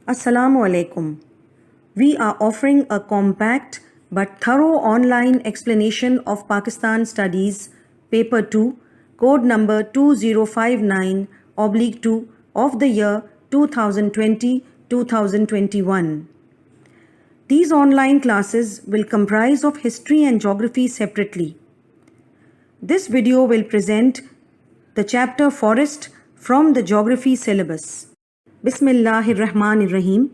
Assalamu alaikum. We are offering a compact but thorough online explanation of Pakistan Studies, Paper 2, Code number 2059/2 of the year 2020-2021. These online classes will comprise of history and geography separately. This video will present the chapter Forest from the Geography syllabus. Bismillahirrahmanirrahim.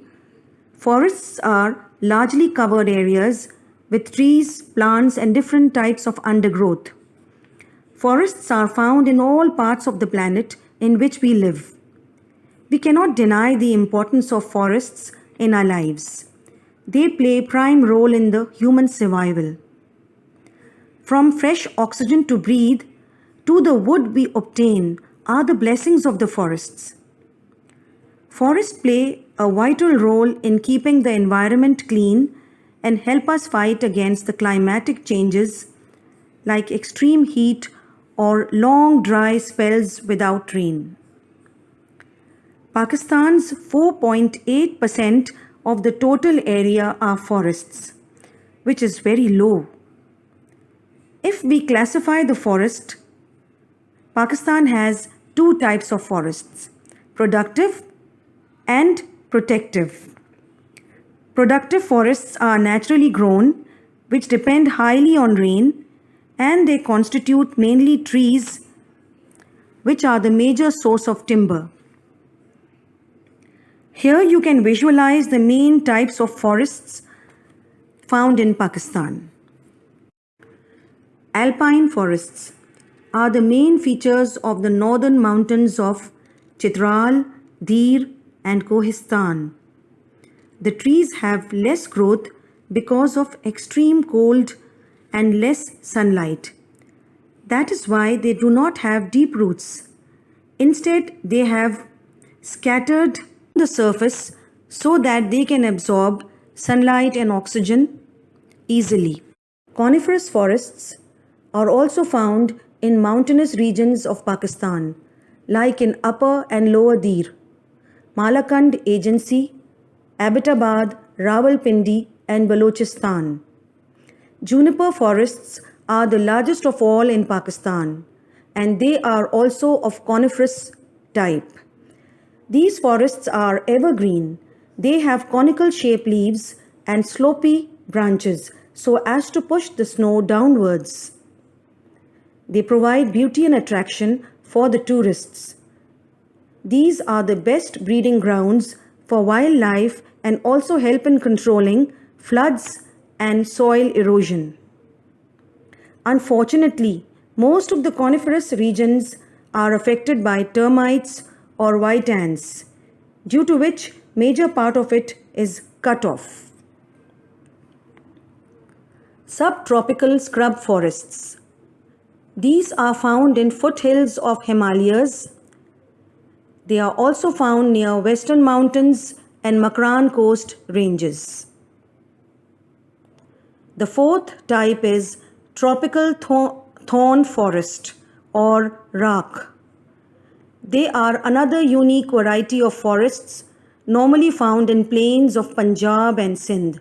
Forests are largely covered areas with trees, plants, and different types of undergrowth. Forests are found in all parts of the planet in which we live. We cannot deny the importance of forests in our lives. They play a prime role in the human survival. From fresh oxygen to breathe to the wood we obtain are the blessings of the forests. Forests play a vital role in keeping the environment clean and help us fight against the climatic changes like extreme heat or long dry spells without rain. Pakistan's 4.8% of the total area are forests, which is very low. If we classify the forest, Pakistan has two types of forests, productive and protective. Productive forests are naturally grown, which depend highly on rain, and they constitute mainly trees, which are the major source of timber. Here you can visualize the main types of forests found in Pakistan. Alpine forests are the main features of the northern mountains of Chitral, Dir, and Kohistan. The trees have less growth because of extreme cold and less sunlight. That is why they do not have deep roots. Instead, they have scattered the surface so that they can absorb sunlight and oxygen easily. Coniferous forests are also found in mountainous regions of Pakistan, like in Upper and Lower Dir, Malakand Agency, Abbottabad, Rawalpindi, and Balochistan. Juniper forests are the largest of all in Pakistan, and they are also of coniferous type. These forests are evergreen. They have conical shaped leaves and slopy branches so as to push the snow downwards. They provide beauty and attraction for the tourists. These are the best breeding grounds for wildlife and also help in controlling floods and soil erosion. Unfortunately, most of the coniferous regions are affected by termites or white ants, due to which major part of it is cut off. Subtropical scrub forests. These are found in foothills of Himalayas. They are also found near Western Mountains and Makran Coast ranges. The fourth type is tropical thorn forest or Rakh. They are another unique variety of forests normally found in plains of Punjab and Sindh.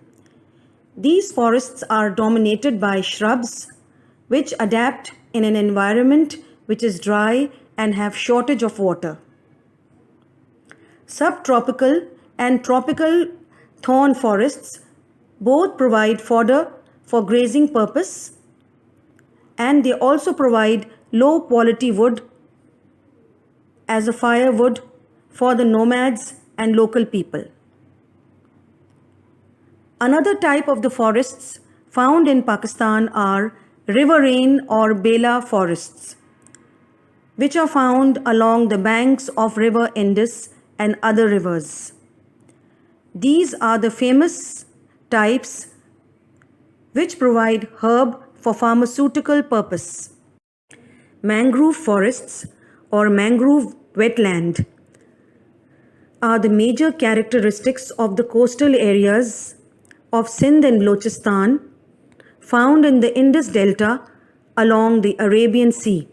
These forests are dominated by shrubs which adapt in an environment which is dry and have shortage of water. Subtropical and tropical thorn forests both provide fodder for grazing purpose, and they also provide low quality wood as a firewood for the nomads and local people. Another type of the forests found in Pakistan are Riverain or Bela forests, which are found along the banks of River Indus and other rivers. These are the famous types which provide herb for pharmaceutical purpose. Mangrove forests or mangrove wetland are the major characteristics of the coastal areas of Sindh and Balochistan found in the Indus Delta along the Arabian Sea.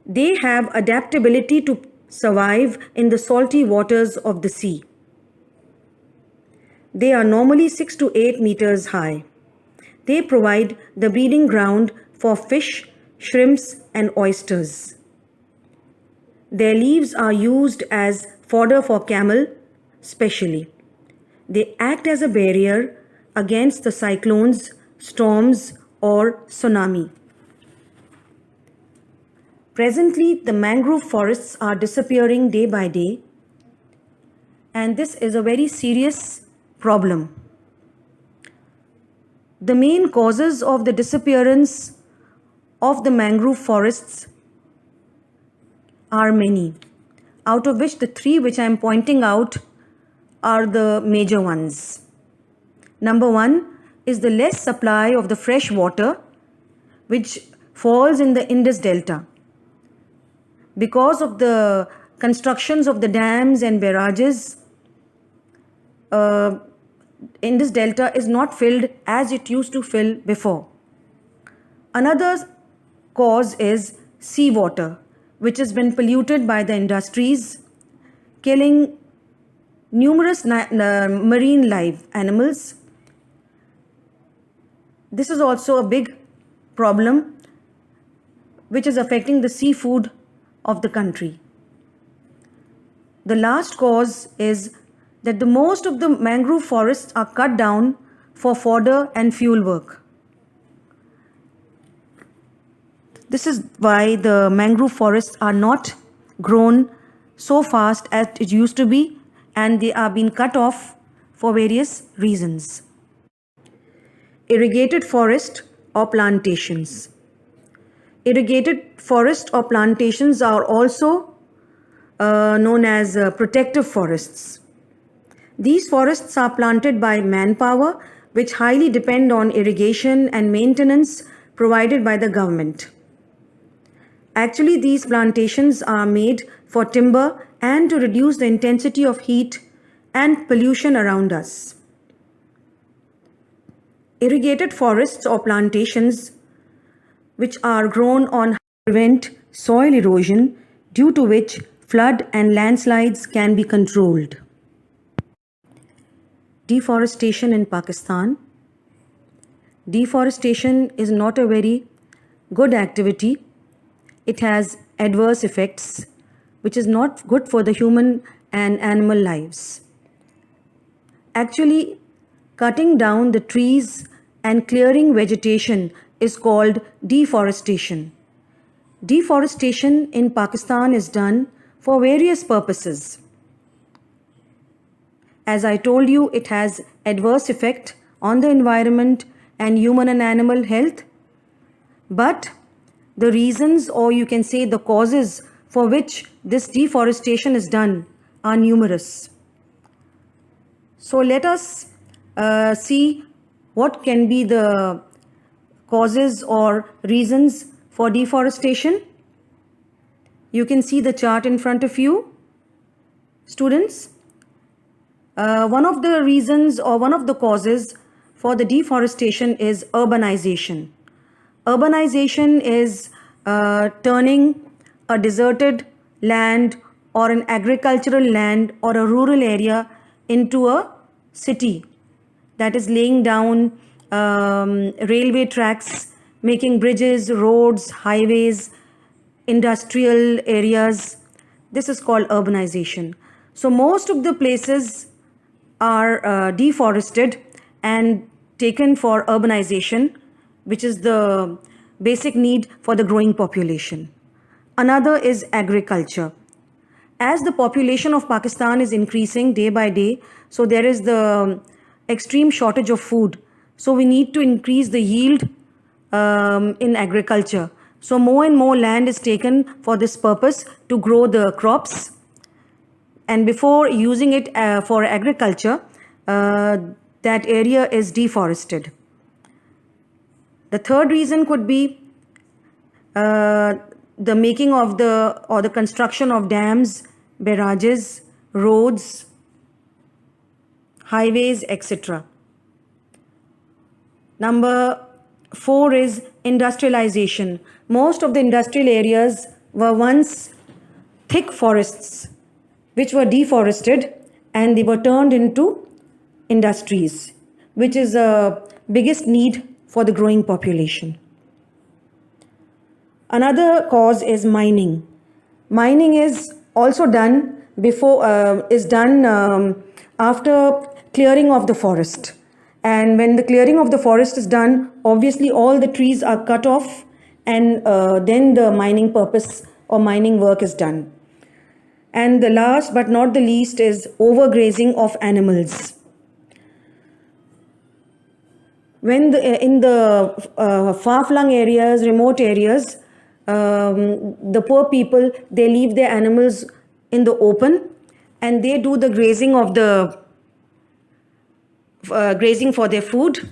They have adaptability to survive in the salty waters of the sea. They are normally 6 to 8 meters high. They provide the breeding ground for fish, shrimps, and oysters. Their leaves are used as fodder for camel, specially. They act as a barrier against the cyclones, storms, or tsunami. Presently, the mangrove forests are disappearing day by day, and this is a very serious problem. The main causes of the disappearance of the mangrove forests are many, out of which the three which I am pointing out are the major ones. Number one is the less supply of the fresh water which falls in the Indus Delta. Because of the constructions of the dams and barrages, Indus Delta is not filled as it used to fill before. Another cause is seawater, which has been polluted by the industries, killing numerous marine live animals. This is also a big problem which is affecting the seafood of the country. The last cause is that the most of the mangrove forests are cut down for fodder and fuel work. This is why the mangrove forests are not grown so fast as it used to be, and they are being cut off for various reasons. Irrigated forest or plantations. Irrigated forest or plantations are also known as protective forests. These forests are planted by manpower, which highly depend on irrigation and maintenance provided by the government. Actually, these plantations are made for timber and to reduce the intensity of heat and pollution around us. Irrigated forests or plantations, which are grown on prevent soil erosion, due to which flood and landslides can be controlled. Deforestation in Pakistan. Deforestation is not a very good activity. It has adverse effects, which is not good for the human and animal lives. Actually, cutting down the trees and clearing vegetation is called deforestation. Deforestation in Pakistan is done for various purposes. As I told you, it has adverse effect on the environment and human and animal health. But the reasons, or you can say the causes for which this deforestation is done, are numerous. So let us see what can be the causes or reasons for deforestation. You can see the chart in front of you, students. One of the reasons or one of the causes for the deforestation is urbanization. Urbanization is turning a deserted land or an agricultural land or a rural area into a city, that is laying down railway tracks, making bridges, roads, highways, industrial areas. This is called urbanization. So most of the places are deforested and taken for urbanization, which is the basic need for the growing population. Another is agriculture. As the population of Pakistan is increasing day by day, so there is the extreme shortage of food. So we need to increase the yield in agriculture. So more and more land is taken for this purpose to grow the crops. And before using it for agriculture, that area is deforested. The third reason could be the making of the construction of dams, barrages, roads, highways, etc. Number 4 is industrialization. Most of the industrial areas were once thick forests which were deforested and they were turned into industries, which is the biggest need for the growing population. Another cause is mining. Mining is also done after clearing of the forest. And when the clearing of the forest is done, obviously all the trees are cut off, and then the mining purpose or mining work is done. And the last but not the least is overgrazing of animals. When in the far-flung areas, remote areas, the poor people, they leave their animals in the open and they do the grazing of the grazing for their food.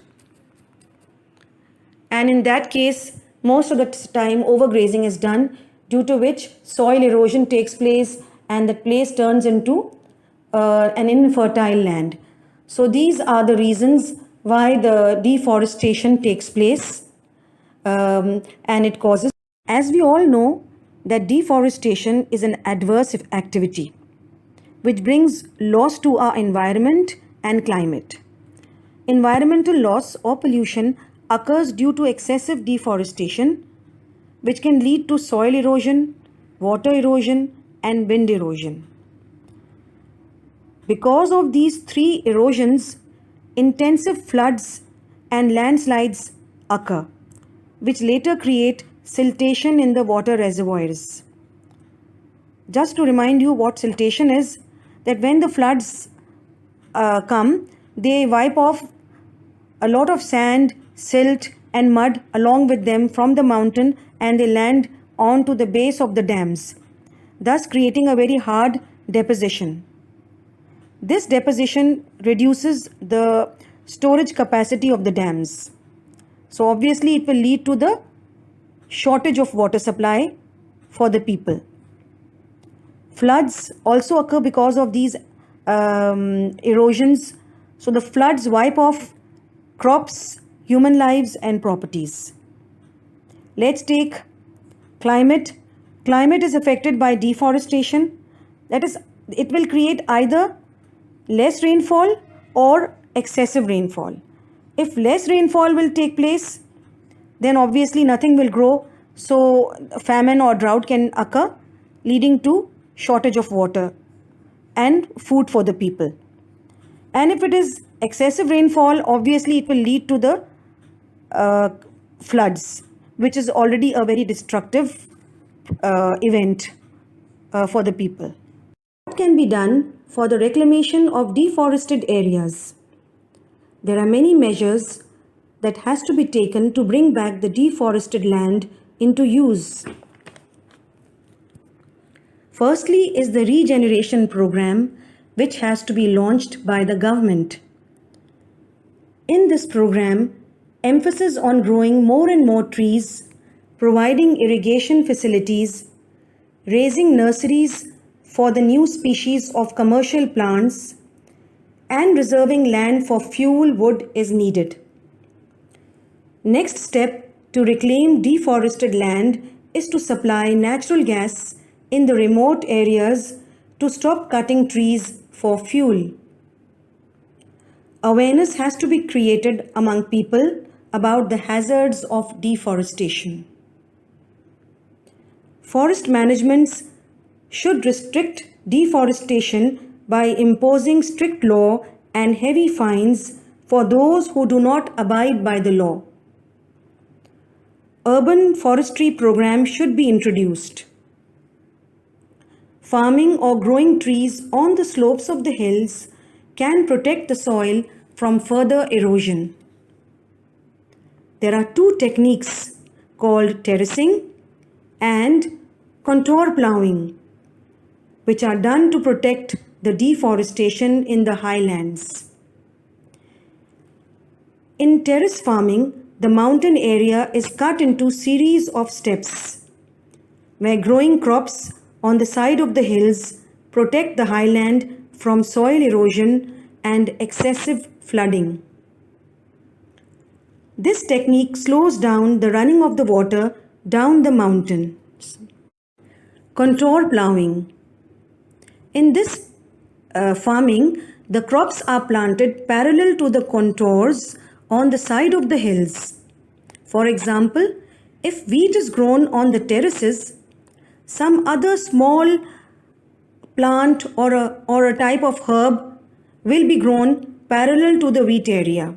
And in that case, most of the time overgrazing is done, due to which soil erosion takes place and that place turns into an infertile land. So these are the reasons why the deforestation takes place, and it causes. As we all know, that deforestation is an adverse activity which brings loss to our environment and climate. Environmental loss or pollution occurs due to excessive deforestation, which can lead to soil erosion, water erosion, and wind erosion. Because of these three erosions, intensive floods and landslides occur, which later create siltation in the water reservoirs. Just to remind you what siltation is, that when the floods come, they wipe off a lot of sand, silt and mud along with them from the mountain, and they land onto the base of the dams, thus creating a very hard deposition. This deposition reduces the storage capacity of the dams. So obviously it will lead to the shortage of water supply for the people. Floods also occur because of these erosions. So the floods wipe off crops, human lives and properties. Let's take climate. Climate is affected by deforestation. That is, it will create either less rainfall or excessive rainfall. If less rainfall will take place, then obviously nothing will grow, so famine or drought can occur, leading to shortage of water and food for the people. And if it is excessive rainfall, obviously it will lead to the floods, which is already a very destructive event for the people. What can be done for the reclamation of deforested areas? There are many measures that has to be taken to bring back the deforested land into use. Firstly is the Regeneration program, which has to be launched by the government. In this program, emphasis on growing more and more trees, providing irrigation facilities, raising nurseries for the new species of commercial plants, and reserving land for fuel wood is needed. Next step to reclaim deforested land is to supply natural gas in the remote areas to stop cutting trees for fuel. Awareness has to be created among people about the hazards of deforestation. Forest managements should restrict deforestation by imposing strict law and heavy fines for those who do not abide by the law. Urban forestry programs should be introduced. Farming or growing trees on the slopes of the hills can protect the soil from further erosion. There are two techniques called terracing and contour ploughing, which are done to protect the deforestation in the highlands. In terrace farming, the mountain area is cut into series of steps, where growing crops on the side of the hills protect the highland from soil erosion and excessive flooding. This technique slows down the running of the water down the mountains. Contour ploughing. In this farming, the crops are planted parallel to the contours on the side of the hills. For example, if wheat is grown on the terraces, some other small plant or a type of herb will be grown parallel to the wheat area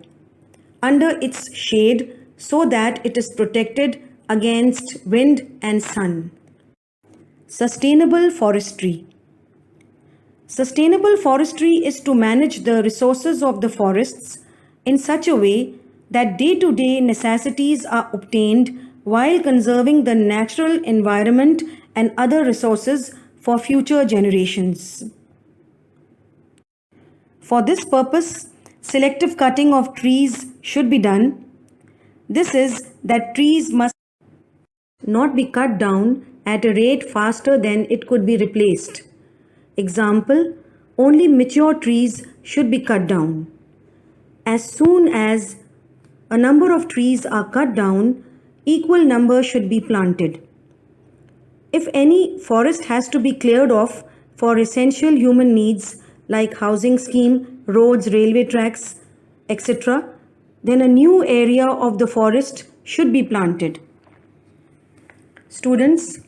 under its shade so that it is protected against wind and sun. Sustainable forestry. Sustainable forestry is to manage the resources of the forests in such a way that day-to-day necessities are obtained while conserving the natural environment and other resources for future generations. For this purpose, selective cutting of trees should be done. This is that trees must not be cut down at a rate faster than it could be replaced. Example, only mature trees should be cut down. As soon as a number of trees are cut down, equal number should be planted. If any forest has to be cleared off for essential human needs like housing scheme, roads, railway tracks, etc., then a new area of the forest should be planted. Students,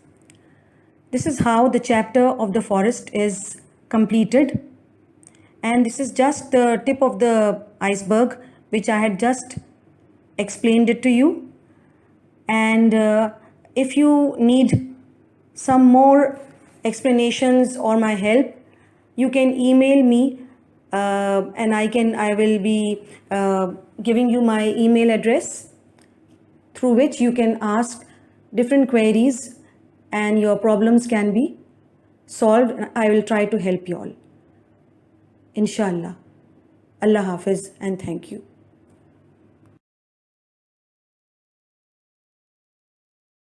this is how the chapter of the forest is completed, and this is just the tip of the iceberg which I had just explained it to you. And if you need some more explanations or my help, you can email me and I will be giving you my email address through which you can ask different queries and your problems can be solved. I will try to help you all. Inshallah. Allah Hafiz and thank you.